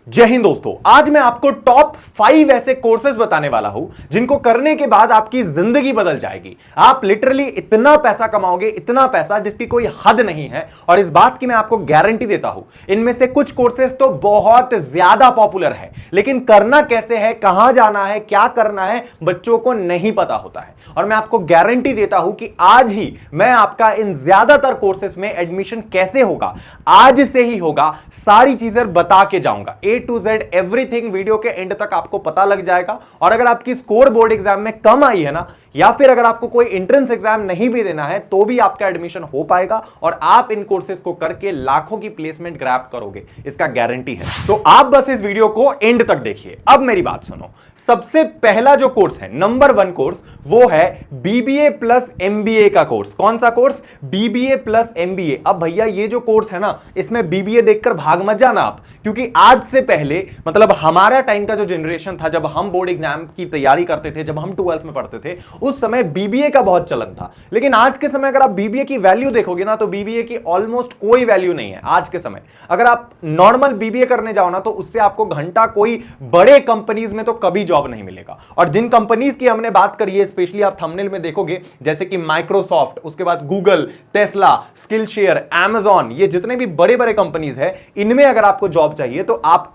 जय हिंद दोस्तों, आज मैं आपको टॉप 5 ऐसे कोर्सेज बताने वाला हूं जिनको करने के बाद आपकी जिंदगी बदल जाएगी। आप लिटरली इतना पैसा कमाओगे, इतना पैसा जिसकी कोई हद नहीं है। और इस बात की मैं आपको गारंटी देता हूं, इनमें से कुछ कोर्सेज तो बहुत ज्यादा पॉपुलर है, लेकिन करना कैसे है, कहां जाना है, क्या करना है, बच्चों को नहीं पता होता है। और मैं आपको गारंटी देता हूं कि आज ही मैं आपका इन ज्यादातर कोर्सेज में एडमिशन कैसे होगा, आज से ही होगा, सारी चीजें बता के जाऊंगा। A to Z everything video के एंड तक आपको पता लग जाएगा। और अगर आपकी स्कोर बोर्ड एग्जाम में कम आई है ना, या फिर अगर आपको कोई एंट्रेंस एग्जाम नहीं भी देना है, तो भी आपका एडमिशन हो पाएगा और आप इन कोर्सेज को करके लाखों की प्लेसमेंट ग्रैब करोगे, इसका गारंटी है। तो आप बस इस वीडियो को एंड तक देखिए। अब मेरी बात सुनो, सबसे पहला जो कोर्स है, नंबर 1 कोर्स, वो है BBA प्लस MBA का कोर्स। कौन सा कोर्स? BBA plus MBA। अब भैया ये जो कोर्स है ना, इसमें BBA देखकर भाग मत जाना आप, क्योंकि आज से पहले मतलब हमारा टाइम का जो जनरेशन था, जब हम बोर्ड एग्जाम की तैयारी करते थे, जब हम 12th में पढ़ते थे, उस समय BBA का बहुत चलन था। लेकिन आज के समय अगर आप BBA की वैल्यू देखोगे ना, तो BBA की ऑलमोस्ट कोई वैल्यू नहीं है आज के समय। अगर आप नॉर्मल BBA करने जाओ ना, तो उससे आपको घंटा कोई बड़े कंपनीज में तो कभी जॉब नहीं मिलेगा। और जिन कंपनीज की हमने बात करी है, स्पेशली आप थंबनेल में देखोगे, जैसे कि माइक्रोसॉफ्ट, उसके बाद गूगल, टेस्ला, स्किलशेयर, अमेजॉन, ये जितने भी बड़े बड़े कंपनीज है, इनमें अगर आपको जॉब चाहिए तो आपको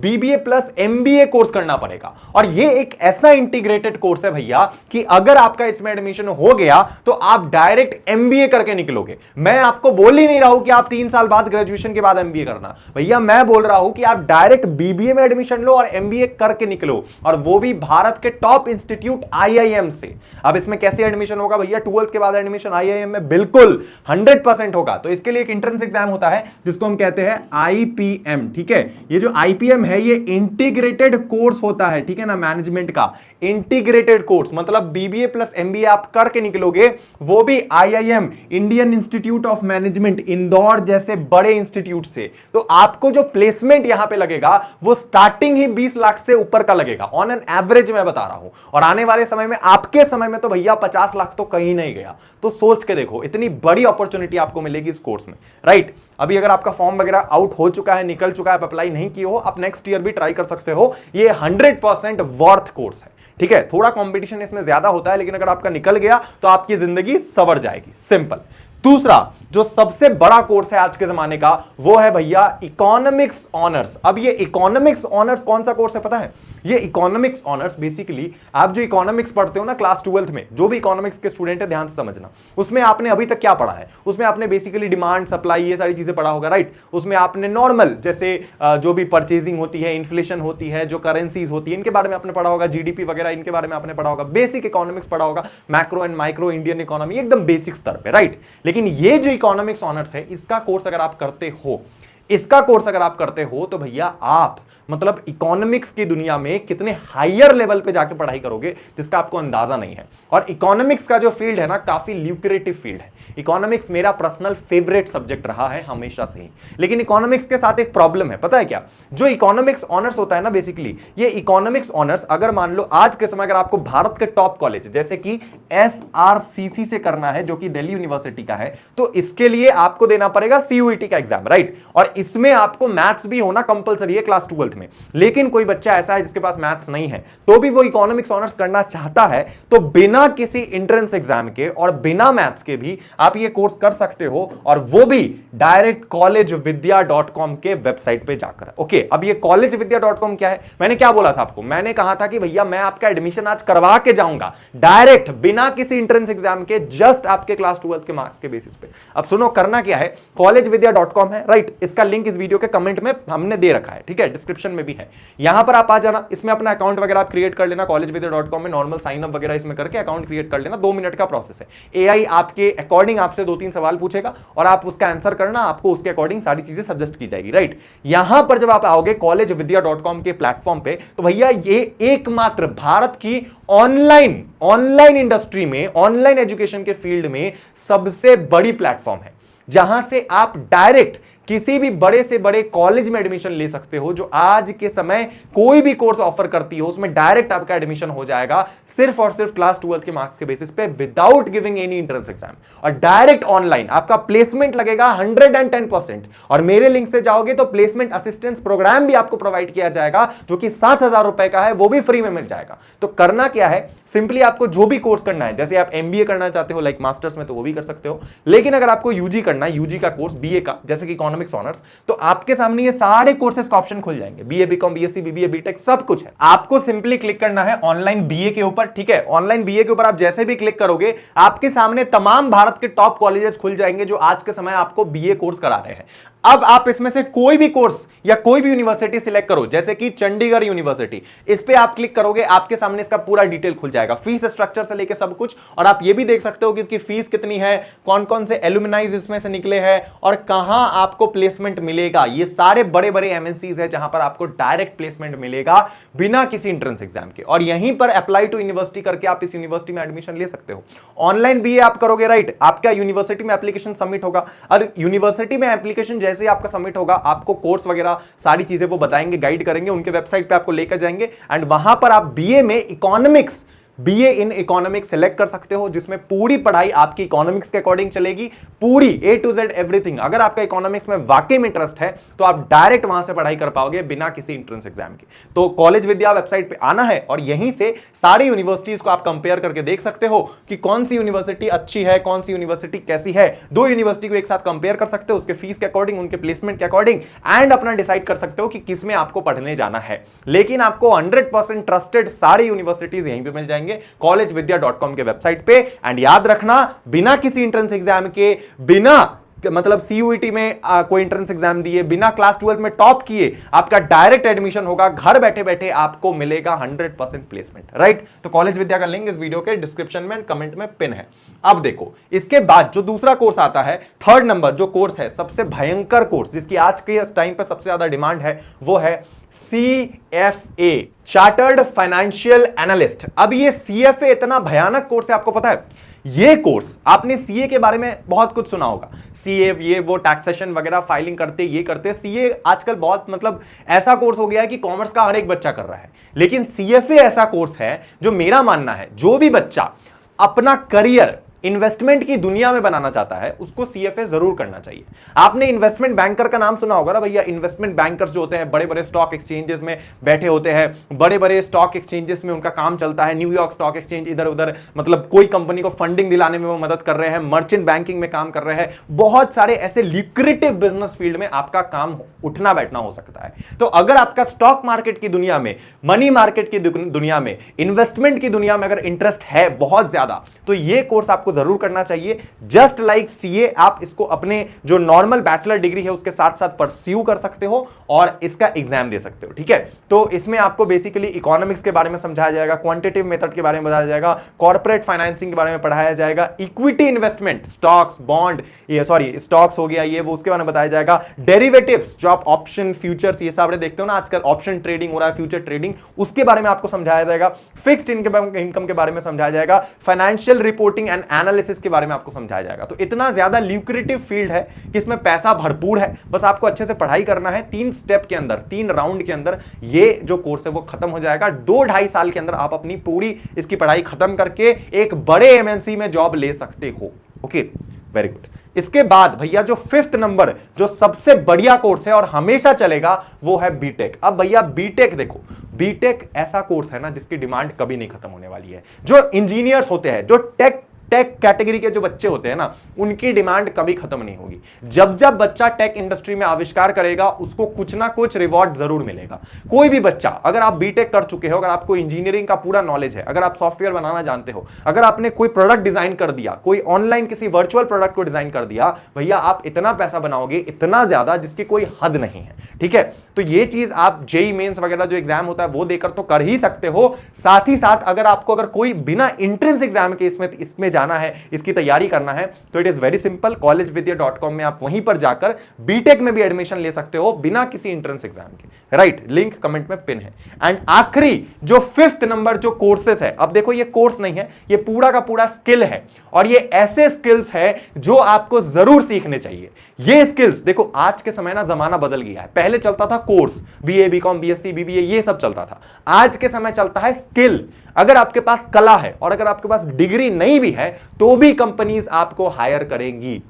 BBA प्लस MBA कोर्स करना पड़ेगा। और ये एक ऐसा इंटीग्रेटेड कोर्स है भैया कि अगर आपका इसमें एडमिशन हो गया तो आप डायरेक्ट MBA करके निकलोगे। मैं आपको बोल ही नहीं रहा हूं कि आप 3 साल बाद ग्रेजुएशन के बाद MBA करना, भैया मैं बोल रहा हूं कि आप डायरेक्ट BBA में एडमिशन लो और MBA करके निकलो, और वो भी भारत के टॉप इंस्टीट्यूट IIM से। अब इसमें कैसे एडमिशन होगा भैया? 12th के बाद एडमिशन IIM में बिल्कुल 100% होगा। तो इसके लिए एक एंट्रेंस एग्जाम होता है जिसको हम कहते हैं IPM, ठीक है। ये जो IPM है, ये इंटीग्रेटेड कोर्स होता है, ठीक है ना, मैनेजमेंट का इंटीग्रेटेड कोर्स। मतलब BBA प्लस MBA आप करके निकलोगे, वो भी IIM, Indian institute of management, Indore जैसे बड़े इंस्टीट्यूट से। तो आपको जो प्लेसमेंट यहां पे लगेगा, वो स्टार्टिंग ही 20 लाख से ऊपर का लगेगा, ऑन एन एवरेज मैं बता रहा हूं। और आने वाले समय में, आपके समय में तो भैया 50 लाख तो कहीं नहीं गया। तो सोच के देखो, इतनी बड़ी अपॉर्चुनिटी आपको मिलेगी इस कोर्स में, राइट। अभी अगर आपका फॉर्म वगैरह आउट हो चुका है, निकल चुका है, आप अप्लाई नहीं किए हो, आप नेक्स्ट ईयर भी ट्राई कर सकते हो। ये 100% वर्थ कोर्स है, ठीक है। थोड़ा कंपटीशन इसमें ज्यादा होता है, लेकिन अगर आपका निकल गया तो आपकी जिंदगी संवर जाएगी, सिंपल। दूसरा जो सबसे बड़ा कोर्स है आज के जमाने का, वो है भैया इकोनॉमिक्स ऑनर्स। अब ये इकोनॉमिक्स ऑनर्स कौन सा कोर्स है पता है? ये इकोनॉमिक्स ऑनर्स बेसिकली, आप जो इकोनॉमिक्स पढ़ते हो ना क्लास 12th में, जो भी इकोनॉमिक्स के स्टूडेंट है ध्यान से समझना, उसमें आपने अभी तक क्या पढ़ा है? उसमें आपने बेसिकली डिमांड, सप्लाई, ये सारी चीजें पढ़ा होगा, राइट। उसमें आपने नॉर्मल जैसे जो भी परचेजिंग होती है, इन्फ्लेशन होती है, जो करेंसीज होती है, इनके बारे में आपने पढ़ा होगा, GDP वगैरह इनके बारे में आपने पढ़ा होगा, बेसिक इकोनॉमिक्स पढ़ा होगा, macro and micro Indian economy, एकदम बेसिक स्तर पे, राइट। लेकिन ये जो इकोनॉमिक्स ऑनर्स है, इसका कोर्स अगर आप करते हो, तो भैया आप मतलब इकोनॉमिक्स की दुनिया में कितने हायर लेवल पे जाके पढ़ाई करोगे, जिसका आपको अंदाजा नहीं है। और इकोनॉमिक्स का जो फील्ड है ना, काफी ल्यूक्रेटिव फील्ड है। इकोनॉमिक्स मेरा पर्सनल फेवरेट सब्जेक्ट रहा है हमेशा से ही। लेकिन इकोनॉमिक्स के साथ एक प्रॉब्लम है, पता है क्या? जो इकोनॉमिक्स ऑनर्स होता है ना, बेसिकली ये इकोनॉमिक्स ऑनर्स, अगर मान लो आज के समय अगर आपको भारत के टॉप कॉलेज जैसे कि SRCC से करना है, जो कि दिल्ली यूनिवर्सिटी का है, तो इसके लिए आपको देना पड़ेगा CUET का एग्जाम, राइट। और इसमें आपको मैथ्स भी होना कंपलसरी है क्लास 12th में। लेकिन कोई बच्चा ऐसा है जिसके पास मैथ्स नहीं है, तो भी वो इकोनॉमिक्स ऑनर्स करना चाहता है, तो बिना किसी एंट्रेंस एग्जाम के और बिना मैथ्स के भी आप ये कोर्स कर सकते हो, और वो भी डायरेक्ट collegevidya.com के वेबसाइट पे जाकर। ओके, अब ये collegevidya.com क्या है? मैंने क्या बोला था आपको? मैंने कहा था कि भैया मैं आपका एडमिशन आज करवा के जाऊंगा, डायरेक्ट बिना किसी एंट्रेंस एग्जाम के, जस्ट आपके क्लास 12th के मार्क्स के बेसिस पे। अब सुनो, करना क्या है, collegevidya.com है, राइट। इसका लिंक इस वीडियो के कमेंट में हमने दे रखा है, ठीक है, डिस्क्रिप्शन में भी है। यहां पर आप आ जाना, इसमें अपना अकाउंट वगैरह आप क्रिएट कर लेना, collegevidya.com में नॉर्मल साइन अप वगैरह इसमें करके अकाउंट क्रिएट कर लेना। 2 मिनट का प्रोसेस है। AI आपके अकॉर्डिंग आपसे 2-3 सवाल पूछेगा और आप उसका आंसर करना, आपको उसके अकॉर्डिंग सारी चीजें सजेस्ट की जाएगी, राइट। यहां पर जब आप आओगे collegevidya.com के प्लेटफॉर्म पे, तो भैया ये एकमात्र भारत की ऑनलाइन इंडस्ट्री में, ऑनलाइन एजुकेशन के फील्ड में सबसे बड़ी प्लेटफॉर्म है, जहां से आप डायरेक्ट किसी भी बड़े से बड़े कॉलेज में एडमिशन ले सकते हो जो आज के समय कोई भी कोर्स ऑफर करती हो, उसमें डायरेक्ट आपका एडमिशन हो जाएगा सिर्फ और सिर्फ क्लास 12 के मार्क्स के बेसिस पे, without giving any entrance exam, और डायरेक्ट ऑनलाइन आपका प्लेसमेंट लगेगा 110%। और मेरे लिंक से जाओगे तो प्लेसमेंट असिस्टेंस प्रोग्राम भी आपको प्रोवाइड किया जाएगा जो कि 7,000 रुपए का है, वो भी फ्री में मिल जाएगा। तो करना क्या है, सिंपली आपको जो भी कोर्स करना है, जैसे आप एमबीए करना चाहते हो लाइक मास्टर्स में, तो वो भी कर सकते हो, लेकिन अगर आपको यूजी करना है, यूजी का कोर्स बीए का, जैसे कि इकोनॉमिक्स ऑनर्स, तो आपके सामने ये सारे कोर्सेज का ऑप्शन खुल जाएंगे, BA BCom BSc BBA BTech सब कुछ है। आपको सिंपली क्लिक करना है ऑनलाइन बीए के ऊपर, ठीक है। ऑनलाइन बीए के ऊपर आप जैसे भी क्लिक करोगे आपके सामने तमाम भारत के टॉप कॉलेजेस खुल जाएंगे जो आज के समय आपको बीए कोर्स करा रहे हैं। अब आप इसमें से कोई भी कोर्स या कोई भी यूनिवर्सिटी सिलेक्ट करो, जैसे कि चंडीगढ़ यूनिवर्सिटी, इस पे आप क्लिक करोगे, आपके सामने इसका पूरा डिटेल खुल जाएगा, फीस स्ट्रक्चर से लेके सब कुछ, और आप ये भी देख सकते हो कि इसकी फीस कितनी है, कौन कौन से एलुमनाइज इसमें से निकले हैं और कहां आपको प्लेसमेंट मिलेगा। ये सारे बड़े बड़े एमएनसीज है जहां पर आपको डायरेक्ट प्लेसमेंट मिलेगा बिना किसी एंट्रेंस एग्जाम के, और यहीं पर अप्लाई टू यूनिवर्सिटी करके आप इस यूनिवर्सिटी में एडमिशन ले सकते हो। ऑनलाइन बीए आप करोगे, राइट, आपका यूनिवर्सिटी में एप्लीकेशन सबमिट होगा, और यूनिवर्सिटी में एप्लीकेशन जैसे आपका सबमिट होगा, आपको कोर्स वगैरह सारी चीजें वो बताएंगे, गाइड करेंगे, उनके वेबसाइट पे आपको लेकर जाएंगे, एंड वहां पर आप बीए में economics, BA in economics select कर सकते हो, जिसमें पूरी पढ़ाई आपकी इकोनॉमिक्स के अकॉर्डिंग चलेगी, पूरी ए टू जेड एवरीथिंग। अगर आपका इकोनॉमिक्स में वाकई में इंटरेस्ट है तो आप डायरेक्ट वहां से पढ़ाई कर पाओगे बिना किसी एंट्रेंस एग्जाम के। तो कॉलेज विद्या वेबसाइट पे आना है और यहीं से सारी यूनिवर्सिटीज को आप कंपेयर करके देख सकते हो कि कौन सी यूनिवर्सिटी अच्छी है, कौन सी यूनिवर्सिटी कैसी है। दो यूनिवर्सिटी को एक साथ कंपेयर कर सकते हो, उसके फीस के अकॉर्डिंग, उनके प्लेसमेंट के अकॉर्डिंग, एंड अपना डिसाइड कर सकते हो कि किसमें आपको पढ़ने जाना है। लेकिन आपको 100% ट्रस्टेड सारी यूनिवर्सिटीज यहीं पे मिल जाएंगे collegevidya.com के वेबसाइट पे। एंड याद रखना, बिना किसी एंट्रेंस एग्जाम के, बिना मतलब सीयूईटी में कोई एंट्रेंस एग्जाम दिए, बिना क्लास 12 में टॉप किए, आपका डायरेक्ट एडमिशन होगा, घर बैठे बैठे आपको मिलेगा 100% प्लेसमेंट, राइट। तो कॉलेज विद्या का लिंक इस वीडियो के डिस्क्रिप्शन में कमेंट में पिन है। अब देखो, इसके बाद जो दूसरा कोर्स आता है, थर्ड नंबर जो कोर्स है, सबसे भयंकर कोर्स जिसकी आज के टाइम पे सबसे ज्यादा डिमांड है, वो है CFA, चार्टर्ड फाइनेंशियल एनालिस्ट। अब ये CFA इतना भयानक कोर्स है, आपको पता है, ये कोर्स आपने सीए के बारे में बहुत कुछ सुना होगा, सीए ये वो टैक्सेशन वगैरह फाइलिंग करते, ये करते। सीए आजकल बहुत मतलब ऐसा कोर्स हो गया है कि कॉमर्स का हर एक बच्चा कर रहा है, लेकिन CFA ऐसा कोर्स है जो मेरा मानना है जो भी बच्चा अपना करियर इन्वेस्टमेंट की दुनिया में बनाना चाहता है उसको CFA जरूर करना चाहिए। आपने इन्वेस्टमेंट बैंकर का नाम सुना होगा ना भैया। इन्वेस्टमेंट बैंकर्स जो होते हैं बड़े बड़े स्टॉक एक्सचेंजेस में बैठे होते हैं, बड़े बड़े स्टॉक एक्सचेंजेस में उनका काम चलता है, न्यूयॉर्क स्टॉक एक्सचेंज, इधर उधर मतलब कोई कंपनी को फंडिंग दिलाने में वो मदद कर रहे हैं, मर्चेंट बैंकिंग में काम कर रहे हैं, बहुत सारे ऐसे ल्यूक्रेटिव बिजनेस फील्ड में आपका काम उठना बैठना हो सकता है। तो अगर आपका स्टॉक मार्केट की दुनिया में, मनी मार्केट की दुनिया में, इन्वेस्टमेंट की दुनिया में अगर इंटरेस्ट है बहुत ज्यादा, तो ये कोर्स आपको जरूर करना चाहिए। जस्ट लाइक सीए, आप इसको अपने जो नॉर्मल बैचलर डिग्री है उसके साथ साथ परस्यू कर सकते हो और इसका एग्जाम दे सकते हो, ठीक है। तो इसमें आपको बेसिकली इकोनॉमिक्स के बारे में समझाया जाएगा, क्वांटिटेटिव मेथड के बारे में बताया जाएगा, कॉर्पोरेट फाइनेंसिंग के बारे में पढ़ाया जाएगा, इक्विटी इन्वेस्टमेंट, स्टॉक्स, बॉन्ड, ये सॉरी स्टॉक्स हो गया, ये वो उसके बारे में बताया जाएगा, डेरिवेटिव्स जो आप ऑप्शन फ्यूचर्स ये सब देखते हो ना आजकल, ऑप्शन ट्रेडिंग हो रहा है, फ्यूचर ट्रेडिंग, उसके बारे में आपको समझाया जाएगा, फिक्स्ड इनकम के बारे में समझाया जाएगा, फाइनेंशियल रिपोर्टिंग एंड एनालिसिस के बारे में आपको समझाया जाएगा। तो इतना ज्यादा ल्यूक्रेटिव फील्ड है कि इसमें पैसा भरपूर है, बस आपको अच्छे से पढ़ाई करना है। 3 स्टेप के अंदर, 3 राउंड के अंदर ये जो कोर्स है वो खत्म हो जाएगा। 2-2.5 साल के अंदर आप अपनी पूरी इसकी पढ़ाई खत्म करके एक बड़े एमएनसी में जॉब ले सकते हो। Okay, very good. इसके बाद भैया जो 5th नंबर जो सबसे बढ़िया कोर्स है और हमेशा चलेगा वो है बीटेक। अब भैया बीटेक देखो, बीटेक ऐसा कोर्स है ना जिसकी डिमांड कभी नहीं खत्म होने वाली है। जो इंजीनियर्स होते हैं, जो टेक कैटेगरी के जो बच्चे होते हैं ना, उनकी डिमांड कभी खत्म नहीं होगी। जब जब बच्चा टेक इंडस्ट्री में आविष्कार करेगा उसको कुछ ना कुछ रिवॉर्ड जरूर मिलेगा। कोई भी बच्चा, अगर आप बीटेक कर चुके हो, अगर आपको इंजीनियरिंग का पूरा नॉलेज है, अगर आप सॉफ्टवेयर बनाना जानते हो, अगर आपने कोई प्रोडक्ट डिजाइन कर दिया, कोई ऑनलाइन किसी वर्चुअल प्रोडक्ट को डिजाइन कर दिया, भैया आप इतना पैसा बनाओगे, इतना ज्यादा जिसकी कोई हद नहीं है, ठीक है। तो ये चीज आप जेई मेंस वगैरह जो एग्जाम होता है वो देकर तो कर ही सकते हो। साथ ही साथ अगर आपको अगर कोई बिना एंट्रेंस एग्जाम के इसमें जाना जाना है, इसकी तैयारी करना है, तो it is very simple, collegevidya.com में आप वहीं पर जाकर बीटेक में भी एडमिशन ले सकते हो बिना किसी एंट्रेंस एग्जाम के, राइट? लिंक कमेंट में पिन है। एंड आखिरी जो 5th नंबर जो कोर्सेस है, अब देखो ये कोर्स नहीं है, ये पूरा का पूरा स्किल है, और ये ऐसे स्किल्स है जो आपको जरूर सीखने चाहिए। ये स्किल्स देखो, आज के समय ना जमाना बदल गया है। पहले चलता था course, BA, BCom, BSc, BBA, ये सब चलता था। आज के समय चलता है स्किल। अगर आपके पास कला है और अगर आपके पास डिग्री नहीं भी है तो भी कंपनीज आपको हायर करेंगी।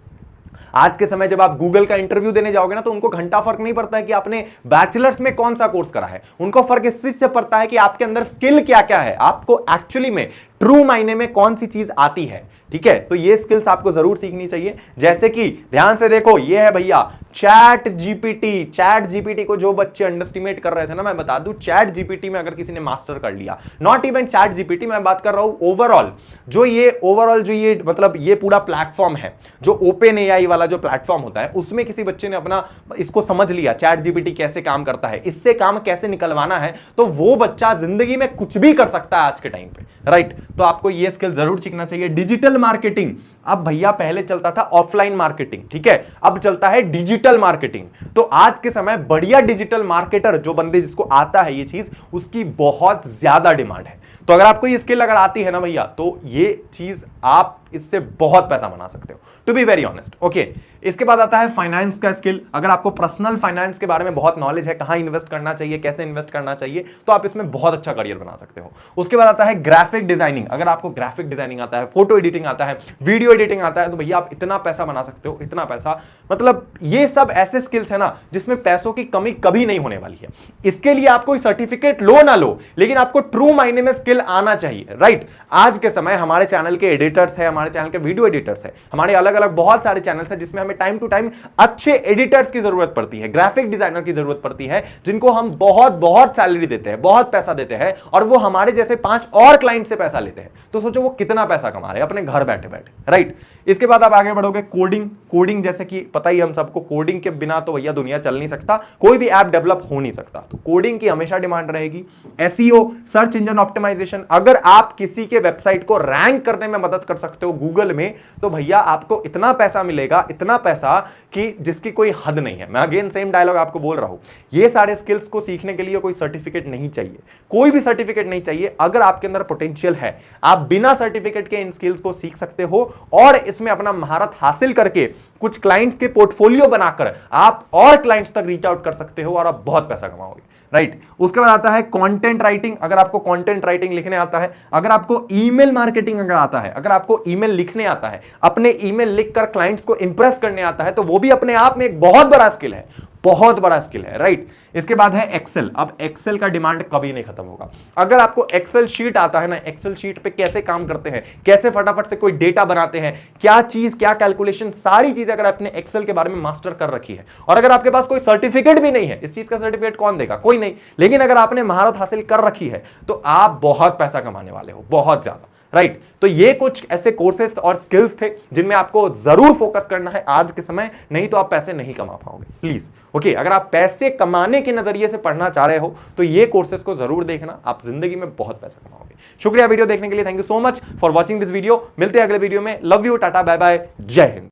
आज के समय जब आप गूगल का इंटरव्यू देने जाओगे ना, तो उनको घंटा फर्क नहीं पड़ता है कि आपने बैचलर्स में कौन सा कोर्स करा है, उनको फर्क इस चीज से पड़ता है कि आपके अंदर स्किल क्या क्या है, आपको एक्चुअली में ट्रू मायने में कौन सी चीज आती है। ठीक है, तो ये स्किल्स आपको जरूर सीखनी चाहिए। जैसे कि ध्यान से देखो, ये है भैया चैट जीपीटी। चैट जीपीटी को जो बच्चे अंडरस्टिमेट कर रहे थे ना, मैं बता दूं, चैट जीपीटी में अगर किसी ने मास्टर कर लिया, नॉट इवन चैट जीपीटी, मैं बात कर रहा हूं ओवरऑल जो ये मतलब ये पूरा प्लेटफॉर्म है, जो ओपन एआई वाला जो प्लेटफॉर्म होता है, उसमें किसी बच्चे ने अपना इसको समझ लिया, चैट जीपीटी कैसे काम करता है, इससे काम कैसे निकलवाना है, तो वो बच्चा जिंदगी में कुछ भी कर सकता है आज के टाइम पे, राइट? तो आपको ये स्किल जरूर सीखना चाहिए। डिजिटल मार्केटिंग, अब भैया पहले चलता था ऑफलाइन मार्केटिंग, ठीक है, अब चलता है डिजिटल मार्केटिंग। तो आज के समय बढ़िया डिजिटल मार्केटर जो बंदे जिसको आता है ये चीज, उसकी बहुत ज्यादा डिमांड है। तो अगर आपको ये स्किल अगर आती है ना भैया, तो ये चीज आप इससे बहुत पैसा बना सकते हो, to be very honest. Okay, इसके बाद आता है फाइनेंस का स्किल। अगर आपको पर्सनल फाइनेंस के बारे में बहुत नॉलेज है, कहां इन्वेस्ट करना चाहिए, कैसे इन्वेस्ट करना चाहिए, तो आप इसमें बहुत अच्छा करियर बना सकते हो। उसके बाद आता है ग्राफिक डिजाइनिंग। अगर आपको ग्राफिक डिजाइनिंग आता है, फोटो एडिटिंग आता है, वीडियो एडिटिंग आता है, तो भैया आप इतना पैसा बना सकते हो, इतना पैसा, मतलब ये सब ऐसे स्किल्स है ना जिसमें पैसों की कमी कभी नहीं होने वाली है। इसके लिए आप कोई सर्टिफिकेट लो ना लो, लेकिन आपको ट्रू मायने में स्किल आना चाहिए, राइट? आज के समय हमारे चैनल के एडिटर्स है, हमारे चैनल के वीडियो एडिटर्स है, हमारे अलग अलग बहुत सारे चैनल्स हैं जिसमें हमें टाइम टू टाइम अच्छे एडिटर्स की जरूरत पड़ती है, ग्राफिक डिजाइनर की जरूरत पड़ती है, जिनको हम बहुत बहुत सैलरी देते हैं, बहुत पैसा देते हैं, और वो हमारे जैसे 5 और क्लाइंट से पैसा लेते हैं। तो सोचो वो कितना पैसा कमा रहे हैं अपने घर बैठे बैठे, राइट? इसके बाद आप आगे बढ़ोगे, कोडिंग जैसे कि पता ही हम सबको, कोडिंग के बिना तो भैया दुनिया चल नहीं सकता, कोई भी ऐप डेवलप हो नहीं सकता, तो कोडिंग की हमेशा डिमांड रहेगी। एसईओ, सर्च इंजन ऑप्टिमाइजेशन, अगर आप किसी के वेबसाइट को रैंक करने में मदद कर सकते हो गूगल में, तो भैया आपको इतना पैसा मिलेगा, इतना पैसा कि जिसकी कोई हद नहीं है। मैं अगेन सेम डायलॉग आपको बोल रहा हूं, ये सारे स्किल्स को सीखने के लिए कोई सर्टिफिकेट नहीं चाहिए, कोई भी सर्टिफिकेट नहीं चाहिए। अगर आपके अंदर पोटेंशियल है, आप बिना सर्टिफिकेट के इन स्किल्स को सीख सकते हो, और इसमें अपना महारत हासिल करके कुछ क्लाइंट्स के पोर्टफोलियो बनाकर आप और क्लाइंट्स तक रीच आउट कर सकते हो, और आप बहुत पैसा कमाओगे, राइट? उसके बाद आता है कंटेंट राइटिंग। अगर आपको कंटेंट राइटिंग लिखने आता है, अगर आपको ईमेल मार्केटिंग अगर आता है, अगर आपको ईमेल लिखने आता है, अपने ईमेल लिखकर क्लाइंट्स को इंप्रेस करने आता है, तो वो भी अपने आप में एक बहुत बड़ा स्किल है, बहुत बड़ा स्किल है, राइट? इसके बाद है एक्सेल। अब एक्सेल का डिमांड कभी नहीं खत्म होगा। अगर आपको एक्सेल शीट आता है ना, एक्सेल शीट पे कैसे काम करते हैं, कैसे फटाफट से कोई डेटा बनाते हैं, क्या चीज क्या कैलकुलेशन, सारी चीजें अगर आपने एक्सेल के बारे में मास्टर कर रखी है, और अगर आपके पास कोई सर्टिफिकेट भी नहीं है, इस चीज का सर्टिफिकेट कौन देगा? कोई नहीं, लेकिन अगर आपने महारत हासिल कर रखी है, तो आप बहुत पैसा कमाने वाले हो, बहुत ज्यादा, राइट? तो ये कुछ ऐसे कोर्सेस और स्किल्स थे जिनमें आपको जरूर फोकस करना है आज के समय, नहीं तो आप पैसे नहीं कमा पाओगे, प्लीज। ओके, अगर आप पैसे कमाने के नजरिए से पढ़ना चाह रहे हो तो ये कोर्सेस को जरूर देखना, आप जिंदगी में बहुत पैसा कमाओगे। शुक्रिया वीडियो देखने के लिए, thank you so much for watching this video. मिलते हैं अगले वीडियो में, love you, tata, bye bye, जय हिंद।